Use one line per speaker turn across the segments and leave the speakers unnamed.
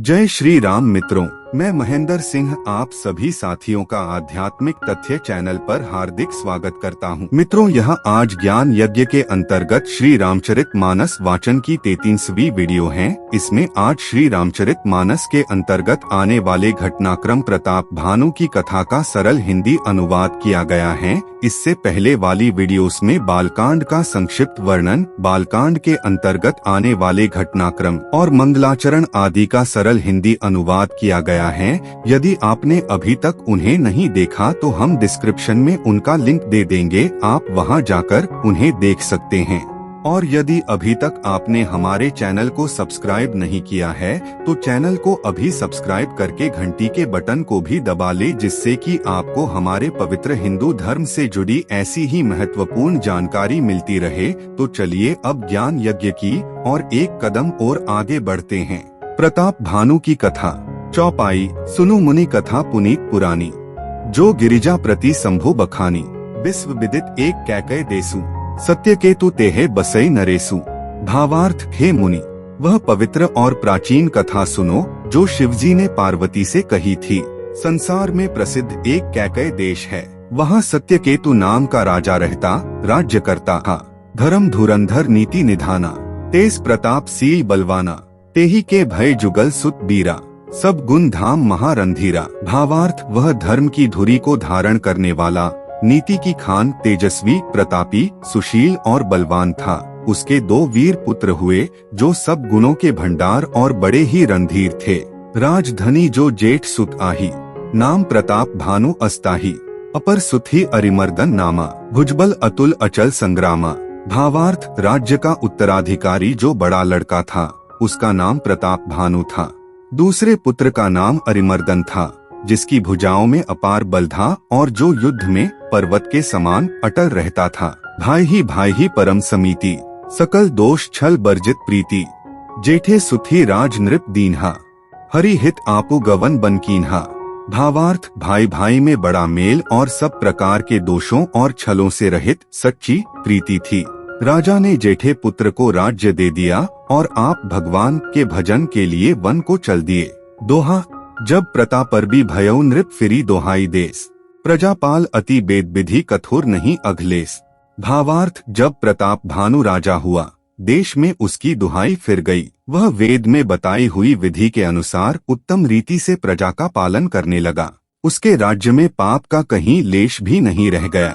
जय श्री राम मित्रों, मैं महेंद्र सिंह आप सभी साथियों का आध्यात्मिक तथ्य चैनल पर हार्दिक स्वागत करता हूं। मित्रों, यह आज ज्ञान यज्ञ के अंतर्गत श्री रामचरित मानस वाचन की 33वीं वीडियो है। इसमें आज श्री रामचरित मानस के अंतर्गत आने वाले घटनाक्रम प्रताप भानु की कथा का सरल हिंदी अनुवाद किया गया है। इससे पहले वाली वीडियोस में बालकांड का संक्षिप्त वर्णन, बालकांड के अंतर्गत आने वाले घटनाक्रम और मंगलाचरण आदि का सरल हिंदी अनुवाद किया गया है। यदि आपने अभी तक उन्हें नहीं देखा तो हम डिस्क्रिप्शन में उनका लिंक दे देंगे, आप वहां जाकर उन्हें देख सकते हैं। और यदि अभी तक आपने हमारे चैनल को सब्सक्राइब नहीं किया है तो चैनल को अभी सब्सक्राइब करके घंटी के बटन को भी दबा ले, जिससे कि आपको हमारे पवित्र हिंदू धर्म से जुड़ी ऐसी ही महत्वपूर्ण जानकारी मिलती रहे। तो चलिए अब ज्ञान यज्ञ की और एक कदम और आगे बढ़ते हैं। प्रताप भानु की कथा। चौपाई। सुनु मुनि कथा पुनीत पुरानी, जो गिरिजा प्रति शंभु बखानी। विश्व विदित एक कैकय देसु, सत्य केतु तेहे बसई नरेसु। भावार्थ, हे मुनि, वह पवित्र और प्राचीन कथा सुनो जो शिवजी ने पार्वती से कही थी। संसार में प्रसिद्ध एक कैकय देश है। वहाँ सत्य केतु नाम का राजा रहता, राज्य करता था। धर्म धुरंधर नीति निधाना, तेज प्रताप सील बलवाना। तेही के भय जुगल सुत बीरा, सब गुण धाम महारंधीरा। भावार्थ, वह धर्म की धुरी को धारण करने वाला, नीति की खान, तेजस्वी, प्रतापी, सुशील और बलवान था। उसके 2 वीर पुत्र हुए जो सब गुणों के भंडार और बड़े ही रणधीर थे। राजधनी जो जेठ सुत आही, नाम प्रताप भानु अस्ताही। अपर सुथी अरिमर्दन नामा, भुजबल अतुल अचल संग्रामा। भावार्थ, राज्य का उत्तराधिकारी जो बड़ा लड़का था उसका नाम प्रताप भानु था। दूसरे पुत्र का नाम अरिमर्दन था, जिसकी भुजाओं में अपार बल था और जो युद्ध में पर्वत के समान अटल रहता था। भाई ही परम समीति, सकल दोष छल बर्जित प्रीति। जेठे सुथी राज नृप दीन्हा, हरि हित आपु गवन बनकीन्हा। भावार्थ, भाई भाई में बड़ा मेल और सब प्रकार के दोषों और छलों से रहित सच्ची प्रीति थी। राजा ने जेठे पुत्र को राज्य दे दिया और आप भगवान के भजन के लिए वन को चल दिए। दोहा। जब प्रतापरबी भयउ नृप फिरी दोहाई देस, प्रजापाल अति वेद विधि कठोर नहीं अघलेस। भावार्थ, जब प्रताप भानु राजा हुआ देश में उसकी दुहाई फिर गई। वह वेद में बताई हुई विधि के अनुसार उत्तम रीति से प्रजा का पालन करने लगा। उसके राज्य में पाप का कहीं लेश भी नहीं रह गया।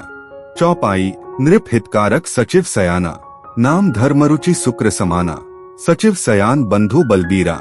चौपाई। नृप हितकारक सचिव सयाना, नाम धर्मरुचि शुक्र समाना। सचिव सयान बंधु बलबीरा,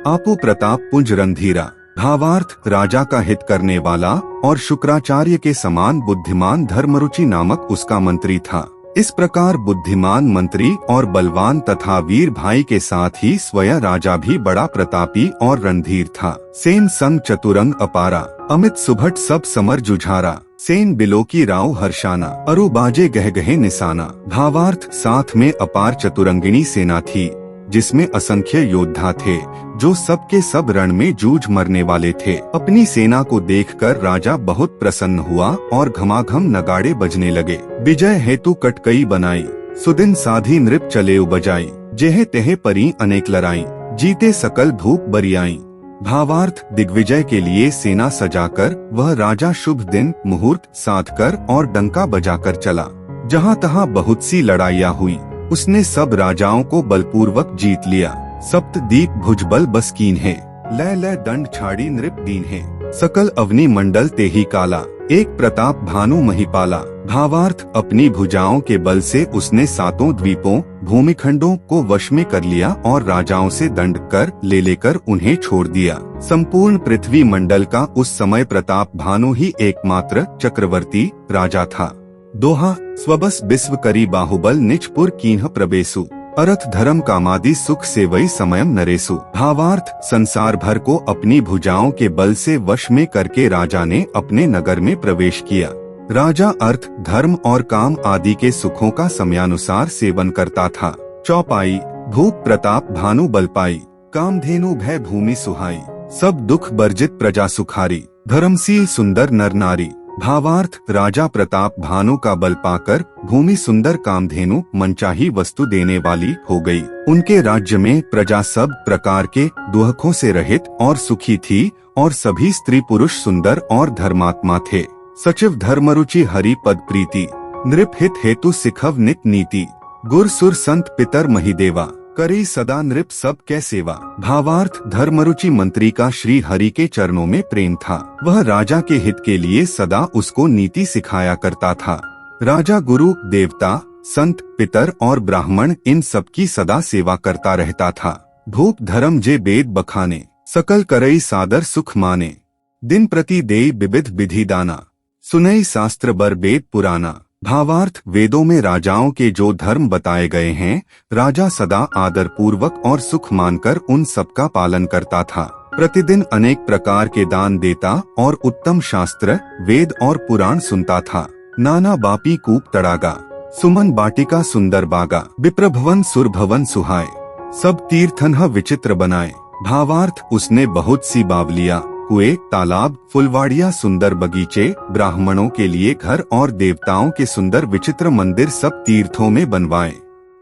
आपु प्रताप पुंज रणधीरा। भावार्थ, राजा का हित करने वाला और शुक्राचार्य के समान बुद्धिमान धर्मरुचि नामक उसका मंत्री था। इस प्रकार बुद्धिमान मंत्री और बलवान तथा वीर भाई के साथ ही स्वयं राजा भी बड़ा प्रतापी और रणधीर था। सेन संग चतुरंग अपारा, अमित सुभट सब समर जुझारा। सेन बिलो की राव हर्षाना, अरु बाजे गहगहे निशाना। भावार्थ, साथ में अपार चतुरंगिणी सेना थी जिसमें असंख्य योद्धा थे जो सब के सब रण में जूझ मरने वाले थे। अपनी सेना को देखकर राजा बहुत प्रसन्न हुआ और घमाघम नगाड़े बजने लगे। विजय हेतु कटकई बनाई, सुदिन साधी नृप चले बजाई। जेहे तेहे परी अनेक लड़ाई, जीते सकल भूप बरियाई। भावार्थ, दिग्विजय के लिए सेना सजाकर वह राजा शुभ दिन मुहूर्त साधकर और डंका बजाकर चला। जहाँ तहाँ बहुत सी लड़ाइयाँ हुई। उसने सब राजाओं को बलपूर्वक जीत लिया। सप्त दीप भुजबल बसकीन है, लय दंड छाड़ी नृप दीन है। सकल अवनी मंडल तेही काला, एक प्रताप भानु महिपाला। भावार्थ, अपनी भुजाओं के बल से उसने 7 द्वीपों भूमिखंडों को वश में कर लिया और राजाओं से दंड कर लेकर उन्हें छोड़ दिया। संपूर्ण पृथ्वी मंडल का उस समय प्रताप भानु ही एकमात्र चक्रवर्ती राजा था। दोहा। स्वबस विश्व करी बाहुबल निजपुर कीन्ह प्रवेशु, अर्थ धर्म कामादि सुख से वही समयम नरेसु। भावार्थ, संसार भर को अपनी भुजाओं के बल से वश में करके राजा ने अपने नगर में प्रवेश किया। राजा अर्थ धर्म और काम आदि के सुखों का समयानुसार सेवन करता था। चौपाई। भूप प्रताप भानु बलपाई, कामधेनु भय भूमि सुहाई। सब दुख बर्जित प्रजा सुखारी, धर्मशील सुंदर नर नारी। भावार्थ राजा प्रताप भानु का बल पाकर भूमि सुंदर कामधेनु मनचाही वस्तु देने वाली हो गई। उनके राज्य में प्रजा सब प्रकार के दुहकों से रहित और सुखी थी और सभी स्त्री पुरुष सुंदर और धर्मात्मा थे। सचिव धर्मरुचि हरि पद प्रीति, नृप हित हेतु सिखव नित नीति, गुर सुर संत पितर महिदेवा, करी सदा नृप सब कै सेवा। भावार्थ धर्मरुचि मंत्री का श्री हरि के चरणों में प्रेम था। वह राजा के हित के लिए सदा उसको नीति सिखाया करता था। राजा गुरु देवता संत पितर और ब्राह्मण इन सब की सदा सेवा करता रहता था। भूप धर्म जे वेद बखाने, सकल करई सादर सुख माने, दिन प्रति देई विविध विधि दाना, सुनई शास्त्र बर वेद पुराना। भावार्थ वेदों में राजाओं के जो धर्म बताए गए हैं, राजा सदा आदर पूर्वक और सुख मानकर उन सबका पालन करता था। प्रतिदिन अनेक प्रकार के दान देता और उत्तम शास्त्र वेद और पुराण सुनता था। नाना बापी कूप तड़ागा, सुमन बाटिका सुंदर बागा, विप्रभवन सुरभवन सुहाए, सब तीर्थन विचित्र बनाए। भावार्थ उसने बहुत सी बावलियाँ, कुएं, तालाब, फुलवाड़ियाँ, सुंदर बगीचे, ब्राह्मणों के लिए घर और देवताओं के सुंदर विचित्र मंदिर सब तीर्थों में बनवाए।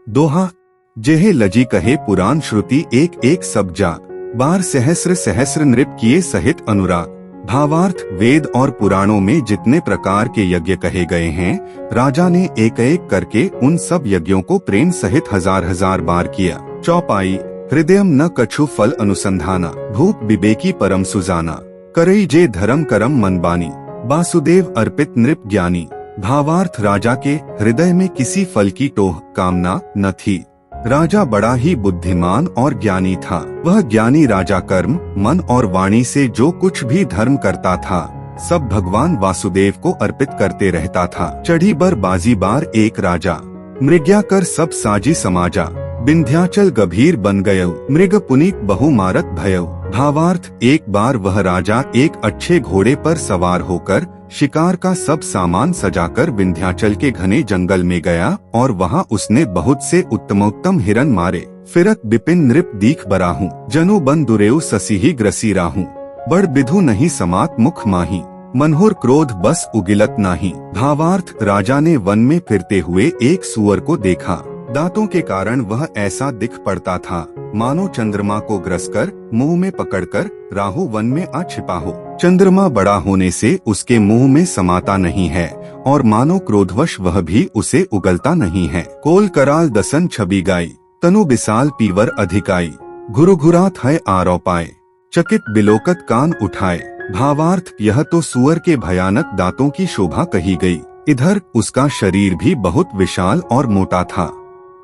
दोहा जेहे लजी कहे पुराण श्रुति एक एक सब जा, बार सहस्र सहस्र नृप किए सहित अनुराग। भावार्थ वेद और पुराणों में जितने प्रकार के यज्ञ कहे गए हैं, राजा ने एक एक करके उन सब यज्ञों को प्रेम सहित हजार हजार बार किया। चौपाई हृदयम न कछु फल अनुसंधाना, भूप विवेकी परम सुजाना, करई जे धर्म करम मन बानी, वासुदेव अर्पित नृप ज्ञानी। भावार्थ राजा के हृदय में किसी फल की टोह कामना न थी। राजा बड़ा ही बुद्धिमान और ज्ञानी था। वह ज्ञानी राजा कर्म मन और वाणी से जो कुछ भी धर्म करता था, सब भगवान वासुदेव को अर्पित करते रहता था। चढ़ी बर बाजी बार एक राजा, मृग्या कर सब साजी समाजा, विंध्याचल गंभीर बन गयो, मृग पुनीत बहु मारत भयो। भावार्थ एक बार वह राजा एक अच्छे घोड़े पर सवार होकर शिकार का सब सामान सजाकर विंध्याचल के घने जंगल में गया और वहाँ उसने बहुत से उत्तमोत्तम हिरन मारे। फिरत बिपिन नृप दीख बराहूं, जनु बन दुरेउ ससीही ग्रसी राहूं, बड़ बिधु नहीं समात मुख माही, मनोहर क्रोध बस उगिलत नाही। भावार्थ राजा ने वन में फिरते हुए एक सूअर को देखा। दांतों के कारण वह ऐसा दिख पड़ता था मानो चंद्रमा को ग्रसकर मुंह में पकड़कर राहु वन में आ छिपा हो। चंद्रमा बड़ा होने से उसके मुंह में समाता नहीं है और मानो क्रोधवश वह भी उसे उगलता नहीं है। कोल कराल दसन छबी गाई, तनु विशाल पीवर अधिकाई, घुरुघुरात है आरो पाए, चकित बिलोकत कान उठाए। भावार्थ यह तो सूअर के भयानक दांतों की शोभा कही गई। इधर उसका शरीर भी बहुत विशाल और मोटा था।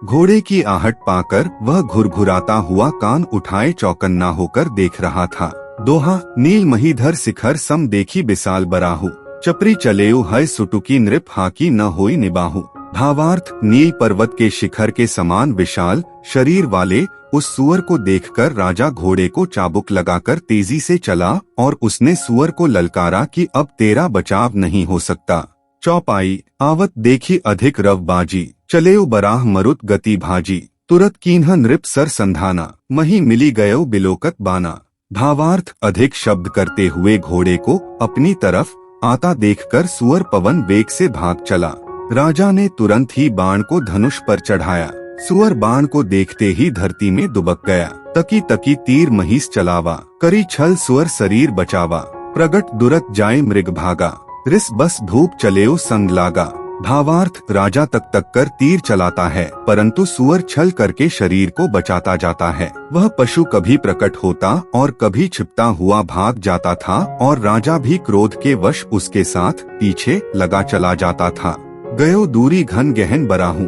घोड़े की आहट पाकर वह घुरघुराता हुआ कान उठाए चौकन्ना होकर देख रहा था। दोहा नील महीधर शिखर सम देखी विशाल बराहु, चपरी चलेउ है सुटुकी नृप हाकी न होई निबाहु। भावार्थ नील पर्वत के शिखर के समान विशाल शरीर वाले उस सूअर को देखकर राजा घोड़े को चाबुक लगाकर तेजी से चला और उसने सूअर को ललकारा कि अब तेरा बचाव नहीं हो सकता। चौपाई आवत देखी अधिक रव बाजी, चलेउ बराह मरुत गति भाजी, तुरत कीन्ह नृप सर संधाना, मही मिली गयो बिलोकत बाना। भावार्थ अधिक शब्द करते हुए घोड़े को अपनी तरफ आता देखकर सूअर पवन वेग से भाग चला। राजा ने तुरंत ही बाण को धनुष पर चढ़ाया। सूअर बाण को देखते ही धरती में दुबक गया। तकी तकी तीर महिष चलावा, करी छल सूअर शरीर बचावा, प्रगट दुरत जाए मृग भागा, रिस बस धूप चलेउ संग लागा। भावार्थ राजा तक तक कर तीर चलाता है परंतु सूअर छल करके शरीर को बचाता जाता है। वह पशु कभी प्रकट होता और कभी छिपता हुआ भाग जाता था और राजा भी क्रोध के वश उसके साथ पीछे लगा चला जाता था। गयो दूरी घन गहन बराहूं,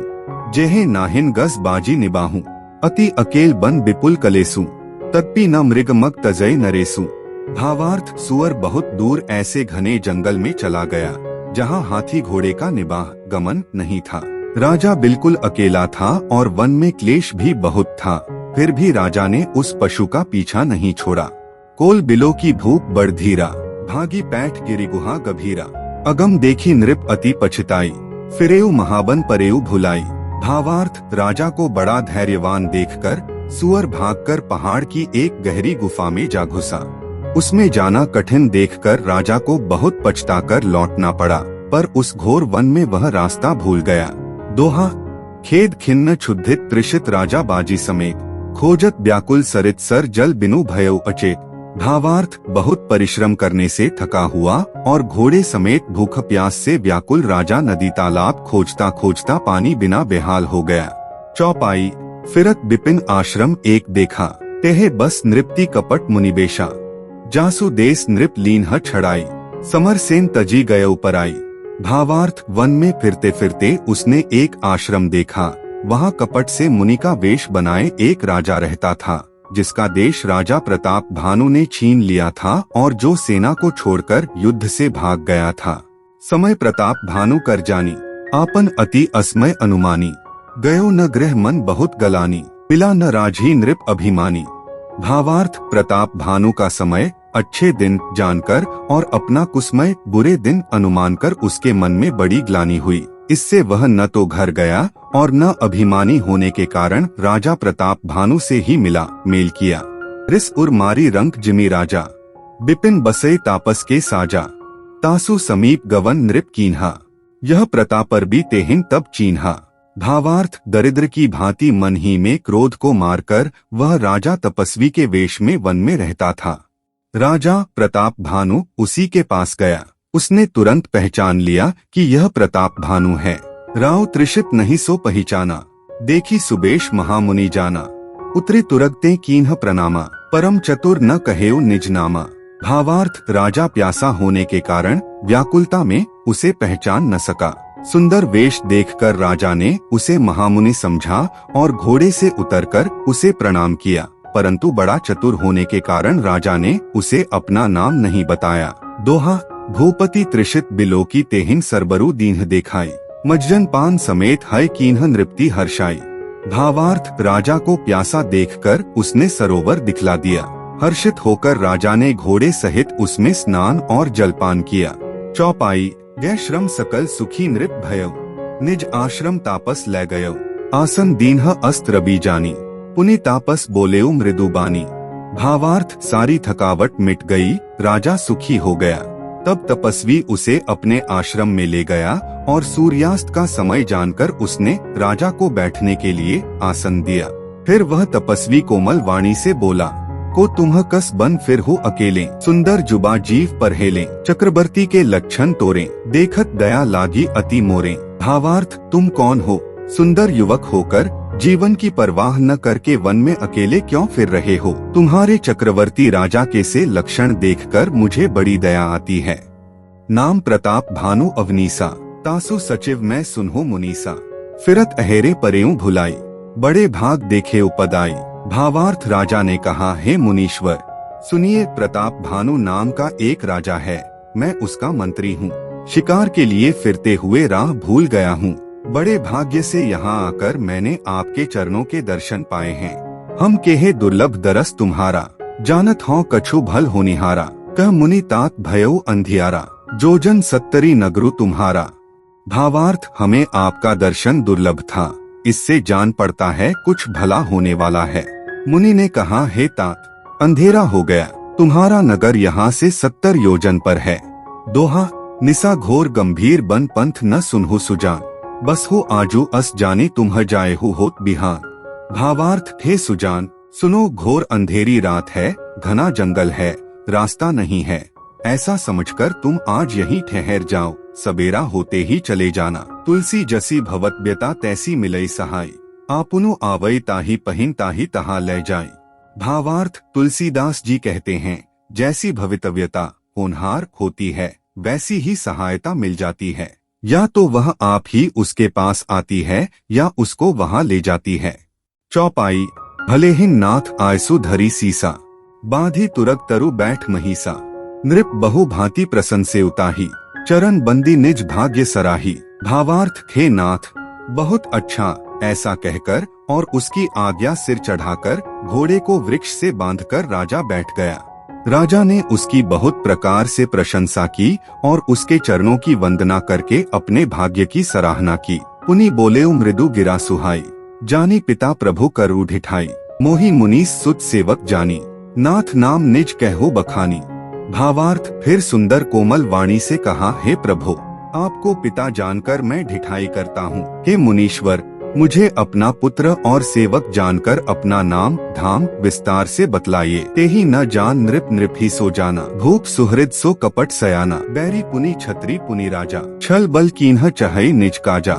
जेहे नाहिन गस बाजी निबाहूं, अति अकेल बन विपुल कलेसु, तत्पी न मृग मग तजय नरेसु। भावार्थ सूअर बहुत दूर ऐसे घने जंगल में चला गया जहाँ हाथी घोड़े का निबाह गमन नहीं था। राजा बिल्कुल अकेला था और वन में क्लेश भी बहुत था, फिर भी राजा ने उस पशु का पीछा नहीं छोड़ा। कोल बिलो की भूख बढ़ धीरा, भागी पैठ गिरी गुहा गभीरा, अगम देखी नृप अति पछताई, फिरेउ महाबन परेउ भुलाई। भावार्थ राजा को बड़ा धैर्यवान देखकर सूअर भागकर पहाड़ की एक गहरी गुफा में जा घुसा। उसमें जाना कठिन देखकर राजा को बहुत पछताकर लौटना पड़ा, पर उस घोर वन में वह रास्ता भूल गया। दोहा: खेद खिन्न क्षुधित त्रिषित राजा बाजी समेत, खोजत व्याकुल सरित सर जल बिनु भयउ अचेत। भावार्थ: बहुत परिश्रम करने से थका हुआ और घोड़े समेत भूख प्यास से व्याकुल राजा नदी तालाब खोजता खोजता पानी बिना बेहाल हो गया। चौपाई: फिरत बिपिन आश्रम एक देखा, तेहे बस नृप्ति कपट मुनिवेशा। जासु देश नृप लीन्ह छड़ाई, समर सेन तजी गयो पराई। भावार्थ: वन में फिरते फिरते उसने एक आश्रम देखा। वहाँ कपट से मुनि का वेश बनाए एक राजा रहता था, जिसका देश राजा प्रताप भानु ने छीन लिया था और जो सेना को छोड़कर युद्ध से भाग गया था। समय प्रताप भानु कर जानी, आपन अति असमय अनुमानी। गयो न गृह मन बहुत गलानी, मिला न राजी नृप अभिमानी। भावार्थ: प्रताप भानु का समय अच्छे दिन जानकर और अपना कुसमय बुरे दिन अनुमान कर उसके मन में बड़ी ग्लानि हुई। इससे वह न तो घर गया और न अभिमानी होने के कारण राजा प्रताप भानु से ही मेल किया। रिस उर मारी रंक जिमी राजा, बिपिन बसे तापस के साजा। तासु समीप गवन नृप कीन्हा, यह प्रतापर भी तेहिन तब चीन्हा। भावार्थ: दरिद्र की भांति मन ही में क्रोध को मारकर वह राजा तपस्वी के वेश में वन में रहता था। राजा प्रताप भानु उसी के पास गया। उसने तुरंत पहचान लिया कि यह प्रताप भानु है। राव त्रिषित नहीं सो पहचाना, देखी सुबेश महामुनि जाना। उतरे तुरगते कीन्ह प्रणामा, परम चतुर न कहेउ निज नामा। भावार्थ: राजा प्यासा होने के कारण व्याकुलता में उसे पहचान न सका। सुंदर वेश देखकर राजा ने उसे महामुनि समझा और घोड़े से उतरकर उसे प्रणाम किया, परंतु बड़ा चतुर होने के कारण राजा ने उसे अपना नाम नहीं बताया। दोहा: भूपति त्रिषित बिलोकी तेहिन सरबरु दीन्ह देखाई, मज्जन पान समेत है कीन्ह नृप्ति हर्षाई। भावार्थ: राजा को प्यासा देखकर उसने सरोवर दिखला दिया। हर्षित होकर राजा ने घोड़े सहित उसमें स्नान और जलपान किया। चौपाई: गै श्रम सकल सुखी नृप भयउ, निज आश्रम तापस लै गयो। आसन दीन्ह अस्त्र बीजानी, पुनि तापस बोलेउ मृदुबानी। भावार्थ: सारी थकावट मिट गई, राजा सुखी हो गया। तब तपस्वी उसे अपने आश्रम में ले गया और सूर्यास्त का समय जानकर उसने राजा को बैठने के लिए आसन दिया। फिर वह तपस्वी कोमल वाणी से बोला, को तुम्ह कस बन फिर हो अकेले, सुंदर जुबा जीव पर हेले। चक्रवर्ती के लक्षण तोरे, देखत दया लागी अति मोरे। भावार्थ: तुम कौन हो? सुंदर युवक होकर जीवन की परवाह न करके वन में अकेले क्यों फिर रहे हो? तुम्हारे चक्रवर्ती राजा के से लक्षण देखकर मुझे बड़ी दया आती है। नाम प्रताप भानु अवनीसा, तासु सचिव मैं सुनहु मुनीसा। फिरत अहेरे परेऊ भुलाई, बड़े भाग देखे उपदाई। भावार्थ: राजा ने कहा, हे मुनीश्वर सुनिए, प्रताप भानु नाम का एक राजा है। मैं उसका मंत्री हूँ। शिकार के लिए फिरते हुए राह भूल गया हूँ। बड़े भाग्य से यहाँ आकर मैंने आपके चरणों के दर्शन पाए हैं। हम केहे दुर्लभ दरस तुम्हारा, जानत हों कछु भल होनिहारा। कह मुनि तात भयउ अंधियारा, जो जन सत्तरी नगरु तुम्हारा। भावार्थ: हमें आपका दर्शन दुर्लभ था, इससे जान पड़ता है कुछ भला होने वाला है। मुनि ने कहा, हे तात, अंधेरा हो गया, तुम्हारा नगर यहाँ से 70 योजन पर है। दोहा: निसा घोर गंभीर बन पंथ न सुनहु सुजान, बस हो आजू अस जाने तुम्ह जाए हो होत बिहान। भावार्थ: हे सुजान सुनो, घोर अंधेरी रात है, घना जंगल है, रास्ता नहीं है। ऐसा समझकर तुम आज यहीं ठहर जाओ, सबेरा होते ही चले जाना। तुलसी जसी भवत तैसी मिलई सहाय, आपुनु आवई ताही पहिन ताही तहा ले जाई। भावार्थ: तुलसीदास जी कहते हैं, जैसी भवितव्यता होनहार होती है, वैसी ही सहायता मिल जाती है। या तो वह आप ही उसके पास आती है या उसको वहाँ ले जाती है। चौपाई: भले ही नाथ आयसु धरी सीसा, बांधी तुरग तरु बैठ महीसा। नृप बहु भांति प्रसन्न से उताही, चरण बंदी निज भाग्य सराही। भावार्थ: हे नाथ बहुत अच्छा, ऐसा कहकर और उसकी आज्ञा सिर चढ़ाकर घोड़े को वृक्ष से बांधकर राजा बैठ गया। राजा ने उसकी बहुत प्रकार से प्रशंसा की और उसके चरणों की वंदना करके अपने भाग्य की सराहना की। पुनि बोलेउ मृदु गिरा सुहाई, जानी पिता प्रभु कर ढिठाई। मोहि मुनीस सुत सेवक जानी, नाथ नाम निज कहो बखानी। भावार्थ, फिर सुंदर कोमल वाणी से कहा, हे प्रभु, आपको पिता जानकर मैं ढिठाई करता हूँ। हे मुनीश्वर, मुझे अपना पुत्र और सेवक जानकर अपना नाम धाम विस्तार से बतलाइए। तेहि न जान नृप नृप ही सो जाना। भूप सुहृद सो कपट सयाना। बैरी पुनि छत्री पुनि राजा। छल बल कीन्ह चहई निज काजा।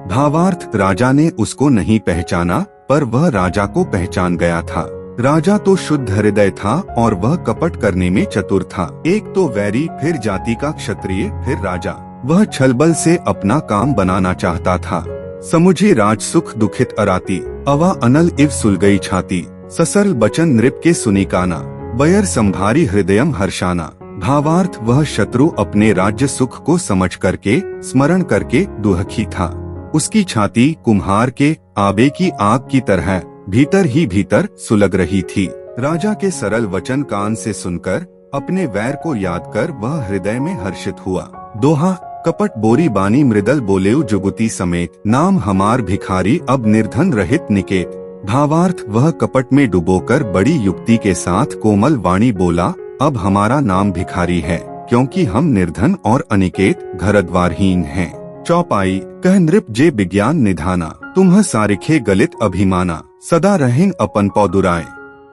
भावार्थ, राजा ने उसको नहीं पहचाना, पर वह राजा को पहचान गया था। राजा तो शुद्ध हृदय था और वह कपट करने में चतुर था। एक तो वैरी, फिर जाति का क्षत्रिय, फिर राजा। वह छलबल से अपना काम बनाना चाहता था। समुझी राज सुख दुखित अराती। अवा अनल इव सुलगई छाती। ससरल बचन नृप के सुनी काना। बयर संभारी हृदयम हर्षाना। भावार्थ, वह शत्रु अपने राज्य सुख को समझ करके स्मरण करके दुखी था। उसकी छाती कुम्हार के आबे की आग की तरह भीतर ही भीतर सुलग रही थी। राजा के सरल वचन कान से सुनकर अपने वैर को याद कर वह हृदय में हर्षित हुआ। दोहा, कपट बोरी बानी मृदल बोलेउ जुगुती समेत। नाम हमार भिखारी अब निर्धन रहित निकेत। भावार्थ, वह कपट में डुबोकर बड़ी युक्ति के साथ कोमल वाणी बोला, अब हमारा नाम भिखारी है, क्योंकि हम निर्धन और अनिकेत घरद्वारहीन हैं। चौपाई, कह नृप जे विज्ञान निधाना। तुम्ह सारिखे गलित अभिमाना। सदा रहें अपन पौदुराए।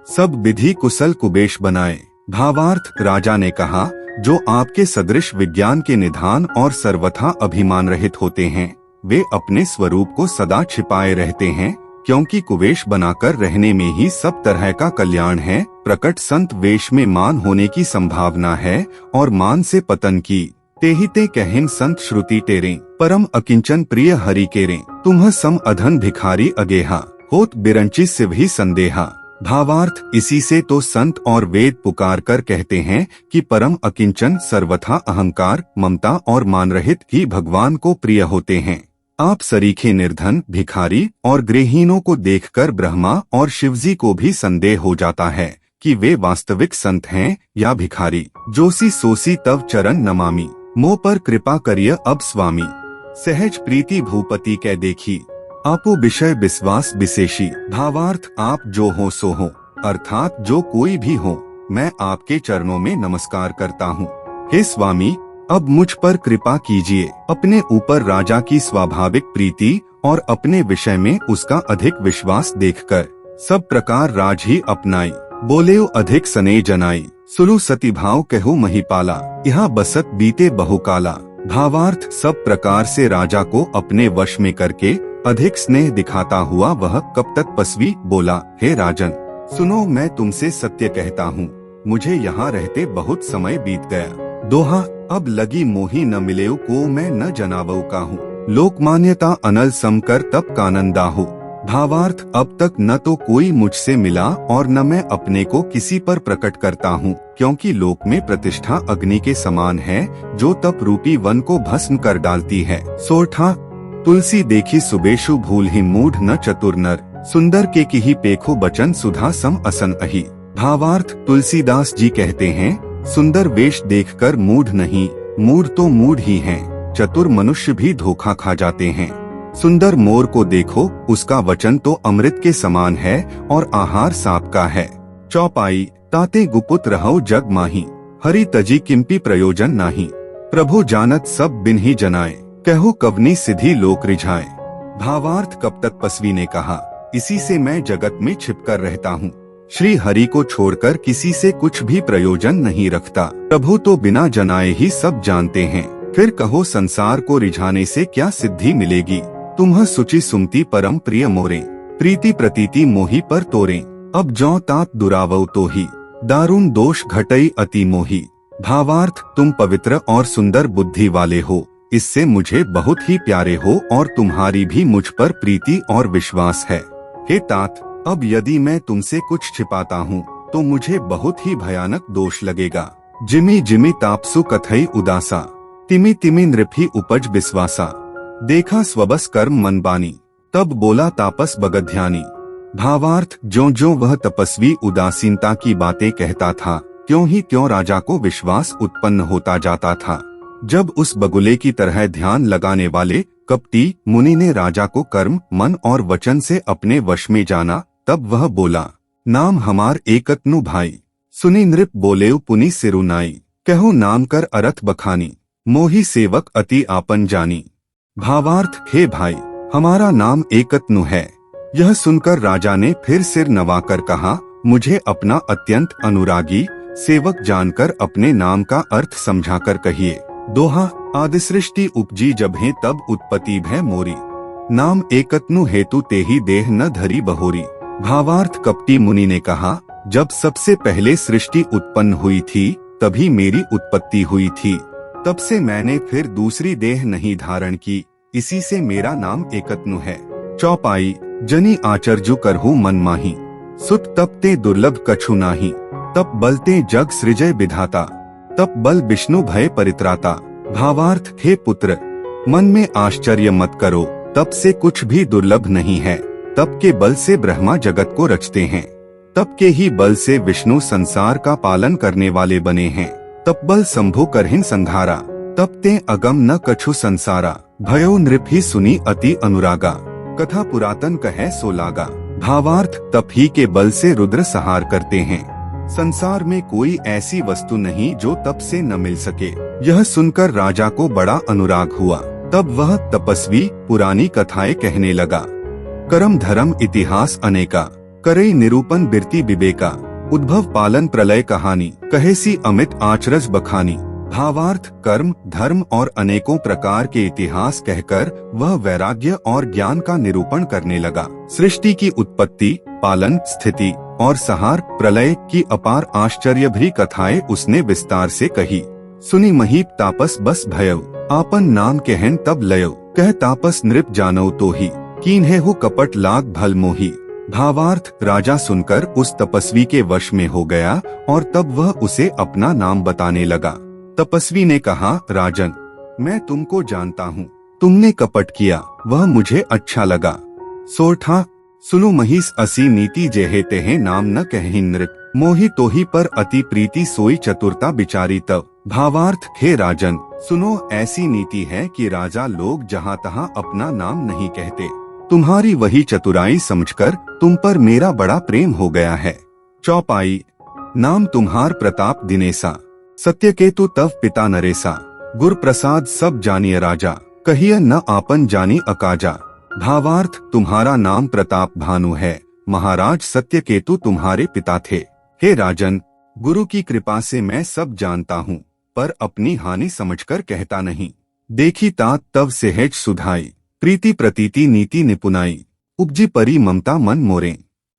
सब विधि कुशल कुबेश बनाए। भावार्थ, राजा ने कहा, जो आपके सदृश विज्ञान के निधान और सर्वथा अभिमान रहित होते हैं, वे अपने स्वरूप को सदा छिपाए रहते हैं, क्योंकि कुवेश बनाकर रहने में ही सब तरह का कल्याण है। प्रकट संत वेश में मान होने की संभावना है और मान से पतन की। तेहिते कहें संत श्रुति टेरे। परम अकिंचन प्रिय हरि केरे। तुम्ह सम अधन भिखारी अगेहा। होत बिरंची सिव ही संदेहा। भावार्थ, इसी से तो संत और वेद पुकार कर कहते हैं कि परम अकिंचन सर्वथा अहंकार ममता और मान रहित ही भगवान को प्रिय होते हैं। आप सरीखे निर्धन भिखारी और गृहीनों को देखकर ब्रह्मा और शिवजी को भी संदेह हो जाता है कि वे वास्तविक संत हैं या भिखारी। जोसी सोसी तव चरण नमामि। मोह पर कृपा करिय अब स्वामी। सहज प्रीति भूपति कै देखी। आपो विषय विश्वास विशेषी। भावार्थ, आप जो हो सो हो, अर्थात जो कोई भी हो, मैं आपके चरणों में नमस्कार करता हूँ। हे स्वामी, अब मुझ पर कृपा कीजिए। अपने ऊपर राजा की स्वाभाविक प्रीति और अपने विषय में उसका अधिक विश्वास देखकर सब प्रकार राज ही अपनाई। बोलेओ अधिक सने जनाई। सुलु सती भाव कहो महिपाला। यहाँ बसत बीते बहुकाला। भावार्थ, सब प्रकार से राजा को अपने वश में करके अधिक स्नेह दिखाता हुआ वह कब तक पसवी बोला, हे राजन, सुनो, मैं तुमसे सत्य कहता हूँ, मुझे यहाँ रहते बहुत समय बीत गया। दोहा, अब लगी मोही न मिलेऊ को मैं न जनावऊ का हूँ। लोकमान्यता अनल समकर तब कानंदा हो। भावार्थ, अब तक न तो कोई मुझसे मिला और न मैं अपने को किसी पर प्रकट करता हूँ, क्योंकि लोक में प्रतिष्ठा अग्नि के समान है जो तप रूपी वन को भस्म कर डालती है। सोठा, तुलसी देखी सुबेशु भूल ही मूढ़ न चतुर नर। सुंदर के की ही पेखो बचन सुधा सम असन अही। भावार्थ, तुलसीदास जी कहते हैं, सुंदर वेश देखकर मूढ़ नहीं, मूढ़ तो मूढ़ ही हैं, चतुर मनुष्य भी धोखा खा जाते हैं। सुंदर मोर को देखो, उसका वचन तो अमृत के समान है और आहार सांप का है। चौपाई, ताते गुपुत रहो जग माही। हरि तजी किम्पी प्रयोजन नाही। प्रभु जानत सब बिन ही जनाए। कहो कवनी सिद्धि लोक रिझाए। भावार्थ, कब तक पसवी ने कहा, इसी से मैं जगत में छिपकर रहता हूँ। श्री हरि को छोड़कर किसी से कुछ भी प्रयोजन नहीं रखता। प्रभु तो बिना जनाए ही सब जानते हैं। फिर कहो संसार को रिझाने से क्या सिद्धि मिलेगी। तुम्ह सुचि सुमति परम प्रिय मोरे। प्रीति प्रतीति मोही पर तोरे। अब जौ तात दुरावो तो ही। दारुण दोष घटई अति मोही। भावार्थ, तुम पवित्र और सुंदर बुद्धि वाले हो, इससे मुझे बहुत ही प्यारे हो और तुम्हारी भी मुझ पर प्रीति और विश्वास है। हे तात, अब यदि मैं तुमसे कुछ छिपाता हूँ तो मुझे बहुत ही भयानक दोष लगेगा। जिमी जिमी तापसु कथई उदासा। तिमी तिमी नृपी उपज विश्वासा। देखा स्वबस कर्म मन बानी। तब बोला तापस बगध्यानी। भावार्थ, ज्यों ज्यों वह तपस्वी उदासीनता की बातें कहता था, त्यों ही त्यों राजा को विश्वास उत्पन्न होता जाता था। जब उस बगुले की तरह ध्यान लगाने वाले कपटी मुनि ने राजा को कर्म मन और वचन से अपने वश में जाना, तब वह बोला, नाम हमार एकतनु भाई। सुनी नृप बोलेउ पुनि सिरुनाई, कहु नाम कर अरथ बखानी, मोही सेवक अति आपन जानी। भावार्थ, हे भाई, हमारा नाम एकत्नु है। यह सुनकर राजा ने फिर सिर नवाकर कहा, मुझे अपना अत्यंत अनुरागी सेवक जानकर अपने नाम का अर्थ समझाकर कहिए। दोहा, आदि सृष्टि उपजी जबहि तब उत्पत्ति भय मोरी, नाम एकत्नु हेतु तेहि देह न धरी बहोरी। भावार्थ, कपटी मुनि ने कहा, जब सबसे पहले सृष्टि उत्पन्न हुई थी तभी मेरी उत्पत्ति हुई थी, तब से मैंने फिर दूसरी देह नहीं धारण की, इसी से मेरा नाम एकत्नु है। चौपाई, जनी आचर्जु करहु मन माही, सुत तब ते दुर्लभ कछु नाही, तब बलते जग सृजय विधाता, तब बल विष्णु भय परित्राता। भावार्थ, हे पुत्र, मन में आश्चर्य मत करो, तब से कुछ भी दुर्लभ नहीं है, तब के बल से ब्रह्मा जगत को रचते हैं, तब के ही बल से विष्णु संसार का पालन करने वाले बने हैं, तब बल शंभु करहिन संघारा, तब ते अगम न कछु संसारा, भयो नृप ही सुनी अति अनुरागा, कथा पुरातन कहे सो लागा। भावार्थ, तप ही के बल से रुद्र संहार करते हैं, संसार में कोई ऐसी वस्तु नहीं जो तप से न मिल सके। यह सुनकर राजा को बड़ा अनुराग हुआ, तब वह तपस्वी पुरानी कथाएं कहने लगा। कर्म धर्म इतिहास अनेका, करई निरूपण बिरती विवेका, उद्भव पालन प्रलय कहानी, कहेसी अमित आचरज बखानी। भावार्थ, कर्म धर्म और अनेकों प्रकार के इतिहास कहकर वह वैराग्य और ज्ञान का निरूपण करने लगा। सृष्टि की उत्पत्ति, पालन, स्थिति और संहार, प्रलय की अपार आश्चर्य भरी कथाएं उसने विस्तार से कही। सुनी महीप तापस बस भयउ, आपन नाम कहन तब लयउ, कह तापस नृप जानौ तो ही, कीन्हे हु कपट लाग भल मोही। भावार्थ, राजा सुनकर उस तपस्वी के वश में हो गया और तब वह उसे अपना नाम बताने लगा। तपस्वी ने कहा, राजन, मैं तुमको जानता हूँ, तुमने कपट किया वह मुझे अच्छा लगा। सोरठा, सुनु महिष असी नीति जेहे तेहे नाम न कहि नृप, मोहि तोहि पर अति प्रीति सोई चतुरता बिचारी तब। भावार्थ, हे राजन, सुनो, ऐसी नीति है कि राजा लोग जहाँ तहाँ अपना नाम नहीं कहते, तुम्हारी वही चतुराई समझकर तुम पर मेरा बड़ा प्रेम हो गया है। चौपाई, नाम तुम्हार प्रताप दिनेसा, सत्यकेतु तव पिता नरेसा, गुर प्रसाद सब जानिय राजा, कहिय न आपन जानी अकाजा। भावार्थ, तुम्हारा नाम प्रताप भानु है, महाराज सत्यकेतु तुम्हारे पिता थे। हे राजन, गुरु की कृपा से मैं सब जानता हूँ, पर अपनी हानि समझकर कहता नहीं। देखी तात तव सेहज सुधाई, प्रीति प्रतीति नीति निपुनाई, उपजी परी ममता मन मोरे,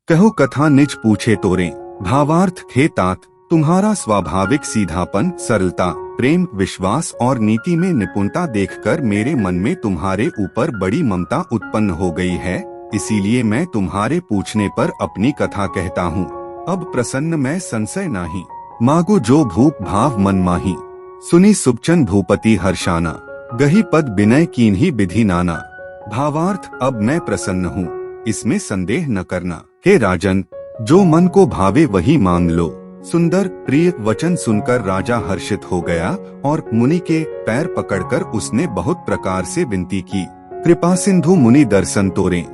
कहो कथा निज पूछे तोरे। भावार्थ, हे तात, तुम्हारा स्वाभाविक सीधापन, सरलता, प्रेम, विश्वास और नीति में निपुणता देखकर मेरे मन में तुम्हारे ऊपर बड़ी ममता उत्पन्न हो गई है, इसीलिए मैं तुम्हारे पूछने पर अपनी कथा कहता हूँ। अब प्रसन्न मैं संशय नाही, मागो जो भूप भाव मन माही, सुनी सुबचन भूपति हर्षाना, गही पद विनय कीन्ही विधि नाना। भावार्थ, अब मैं प्रसन्न हूँ, इसमें संदेह न करना। हे राजन, जो मन को भावे वही मांग लो। सुंदर प्रिय वचन सुनकर राजा हर्षित हो गया और मुनि के पैर पकड़कर उसने बहुत प्रकार से विनती की। कृपा सिंधु मुनि दर्शन तोरे,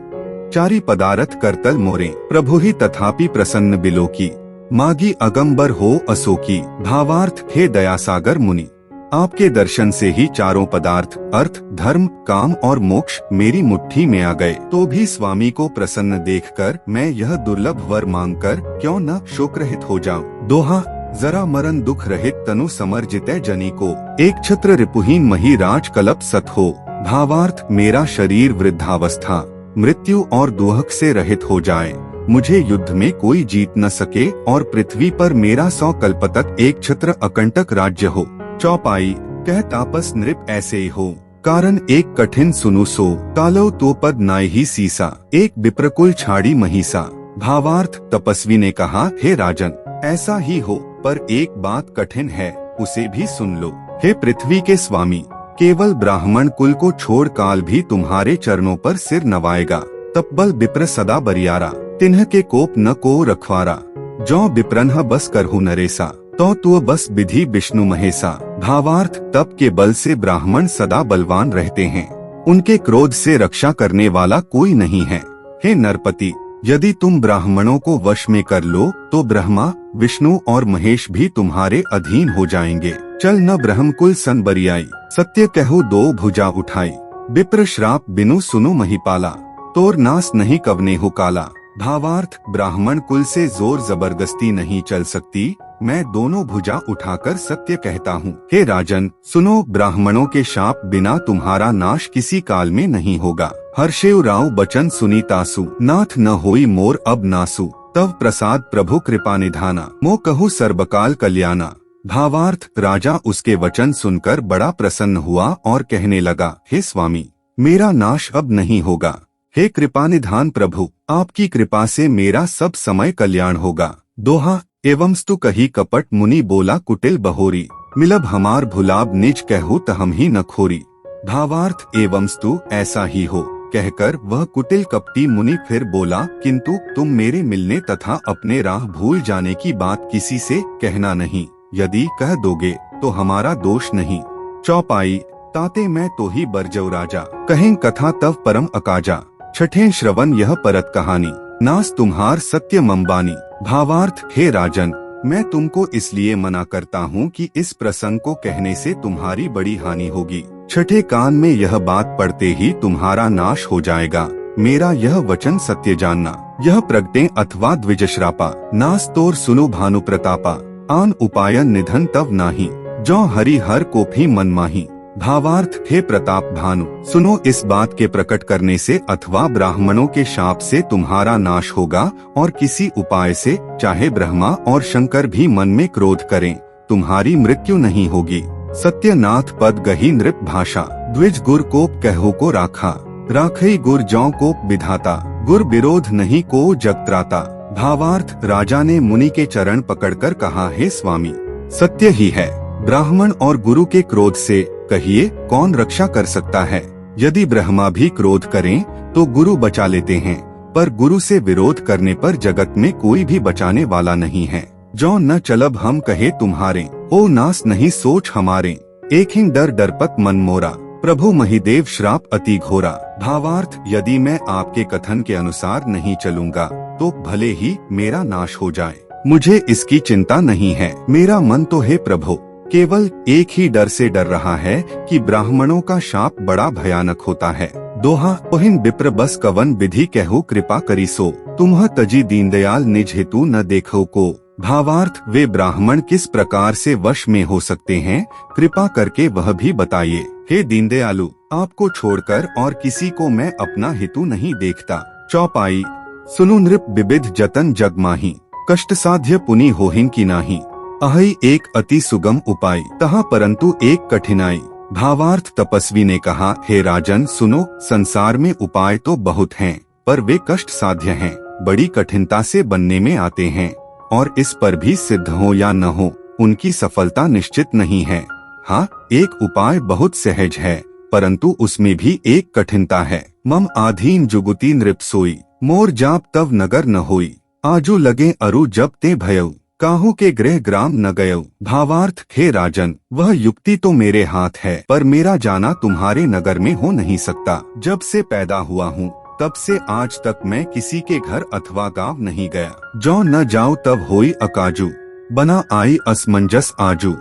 चारी पदारथ करतल मोरे, प्रभु ही तथापि प्रसन्न बिलो की, मागी अगंबर हो असोकी। भावार्थ, हे दयासागर मुनि, आपके दर्शन से ही चारों पदार्थ, अर्थ, धर्म, काम और मोक्ष मेरी मुट्ठी में आ गए, तो भी स्वामी को प्रसन्न देखकर मैं यह दुर्लभ वर मांगकर क्यों न शोक रहित हो जाऊं। दोहा, जरा मरण दुख रहित तनु समर जितै जनी को, एक छत्र रिपुहीन मही राज कलप सत हो। भावार्थ, मेरा शरीर वृद्धावस्था, मृत्यु और दुहक से रहित हो जाए, मुझे युद्ध में कोई जीत न सके और पृथ्वी पर मेरा 100 कल्प तक एक छत्र अकंटक राज्य हो। चौपाई, कह तापस नृप ऐसे ही हो, कारण एक कठिन सुनु सो, कालो तो पद नाई ही सीसा, एक विप्रकुल छाड़ी महिसा। भावार्थ, तपस्वी ने कहा, हे राजन, ऐसा ही हो, पर एक बात कठिन है, उसे भी सुन लो। हे पृथ्वी के स्वामी, केवल ब्राह्मण कुल को छोड़ काल भी तुम्हारे चरणों पर सिर नवाएगा, तपबल विप्र सदा बरियारा, तिन्ह के कोप न को रखवारा, जो विप्रन्ह बस करहु नरेसा, तो बस विधि विष्णु महेसा। भावार्थ, तप के बल से ब्राह्मण सदा बलवान रहते हैं, उनके क्रोध से रक्षा करने वाला कोई नहीं है। हे नरपति, यदि तुम ब्राह्मणों को वश में कर लो तो ब्रह्मा, विष्णु और महेश भी तुम्हारे अधीन हो जाएंगे। चल न ब्रह्मकुल सन बरियाई, सत्य कहू दो भुजा उठाई। विप्र श्राप बिनु सुनु महिपाला, तोर नास नहीं कवने हो काला। भावार्थ, ब्राह्मण कुल से जोर जबरदस्ती नहीं चल सकती, मैं दोनों भुजा उठाकर सत्य कहता हूँ। हे राजन सुनो, ब्राह्मणों के शाप बिना तुम्हारा नाश किसी काल में नहीं होगा। हर्षेव राव बचन सुनी तासु, नाथ न होई मोर अब नासु। तव प्रसाद प्रभु कृपा निधाना, मो कहू सर्वकाल कल्याणा। भावार्थ, राजा उसके वचन सुनकर बड़ा प्रसन्न हुआ और कहने लगा, हे स्वामी, मेरा नाश अब नहीं होगा। हे कृपानिधान प्रभु, आपकी कृपा से मेरा सब समय कल्याण होगा। दोहा, एवंस्तु कही कपट मुनि बोला कुटिल बहोरी। मिलब हमार भुलाब निज कहू तहम ही न खोरी। भावार्थ, एवंस्तु ऐसा ही हो कहकर वह कुटिल कपटी मुनि फिर बोला, किंतु तुम मेरे मिलने तथा अपने राह भूल जाने की बात किसी से कहना नहीं। यदि कह दोगे तो हमारा दोष नहीं। चौपाई, ताते मैं तो ही बरजऊ राजा, कहें कथा तव परम अकाजा। छठे श्रवण यह परत कहानी, नास तुम्हार सत्य मम्बानी। भावार्थ, हे राजन, मैं तुमको इसलिए मना करता हूँ कि इस प्रसंग को कहने से तुम्हारी बड़ी हानि होगी। छठे कान में यह बात पड़ते ही तुम्हारा नाश हो जाएगा। मेरा यह वचन सत्य जानना। यह प्रगटे अथवा द्विजश्रापा, नास तोर सुनु भानु प्रतापा। आन उपायन निधन तव नाही, जो हरि हर को भी मन माही। भावार्थ, हे प्रताप भानु, सुनो, इस बात के प्रकट करने से अथवा ब्राह्मणों के शाप से तुम्हारा नाश होगा और किसी उपाय से, चाहे ब्रह्मा और शंकर भी मन में क्रोध करें, तुम्हारी मृत्यु नहीं होगी। सत्यनाथ पद गही नृप भाषा, द्विज गुर कोप कहो को राखा। राखई गुर जौ कोप विधाता, गुर विरोध नहीं को जगत्राता। भावार्थ, राजा ने मुनि के चरण पकड़कर कहा, हे स्वामी, सत्य ही है। ब्राह्मण और गुरु के क्रोध से कहिए कौन रक्षा कर सकता है। यदि ब्रह्मा भी क्रोध करें तो गुरु बचा लेते हैं, पर गुरु से विरोध करने पर जगत में कोई भी बचाने वाला नहीं है। जो न चलब हम कहे तुम्हारे, ओ नास नहीं सोच हमारे। एक ही डर डरपत मन मोरा, प्रभु महिदेव श्राप अति घोरा। भावार्थ, यदि मैं आपके कथन के अनुसार नहीं चलूंगा तो भले ही मेरा नाश हो जाए, मुझे इसकी चिंता नहीं है। मेरा मन तो है प्रभु केवल एक ही डर से डर रहा है कि ब्राह्मणों का शाप बड़ा भयानक होता है। दोहा, ओहिन विप्र बस कवन विधि कहू कृपा करी सो। तुम्ह तजी दीनदयाल निज हेतु न देखो को। भावार्थ, वे ब्राह्मण किस प्रकार से वश में हो सकते हैं, कृपा करके वह भी बताइए। हे दीनदयालु, आपको छोड़कर और किसी को मैं अपना हेतु नहीं देखता। चौपाई, सुनु नृप विविध जतन जग माही, कष्ट साध्य पुनि होहिन की नाही। अहि एक अति सुगम उपाय, तहा परंतु एक कठिनाई। भावार्थ, तपस्वी ने कहा, हे राजन सुनो, संसार में उपाय तो बहुत हैं, पर वे कष्ट साध्य हैं, बड़ी कठिनता से बनने में आते हैं, और इस पर भी सिद्ध हो या न हो, उनकी सफलता निश्चित नहीं है। हाँ, एक उपाय बहुत सहज है, परंतु उसमें भी एक कठिनता है। मम आधीन जुगुती नृप सोई, मोर जाप तव नगर न होई। आजू लगे अरु जब ते भयऊ, काहू के गृह ग्राम न गयऊ। भावार्थ, हे राजन, वह युक्ति तो मेरे हाथ है, पर मेरा जाना तुम्हारे नगर में हो नहीं सकता। जब से पैदा हुआ हूँ तब से आज तक मैं किसी के घर अथवा गांव नहीं गया। जो न जाऊँ तब होई अकाजू, बना आई असमंजस आजू।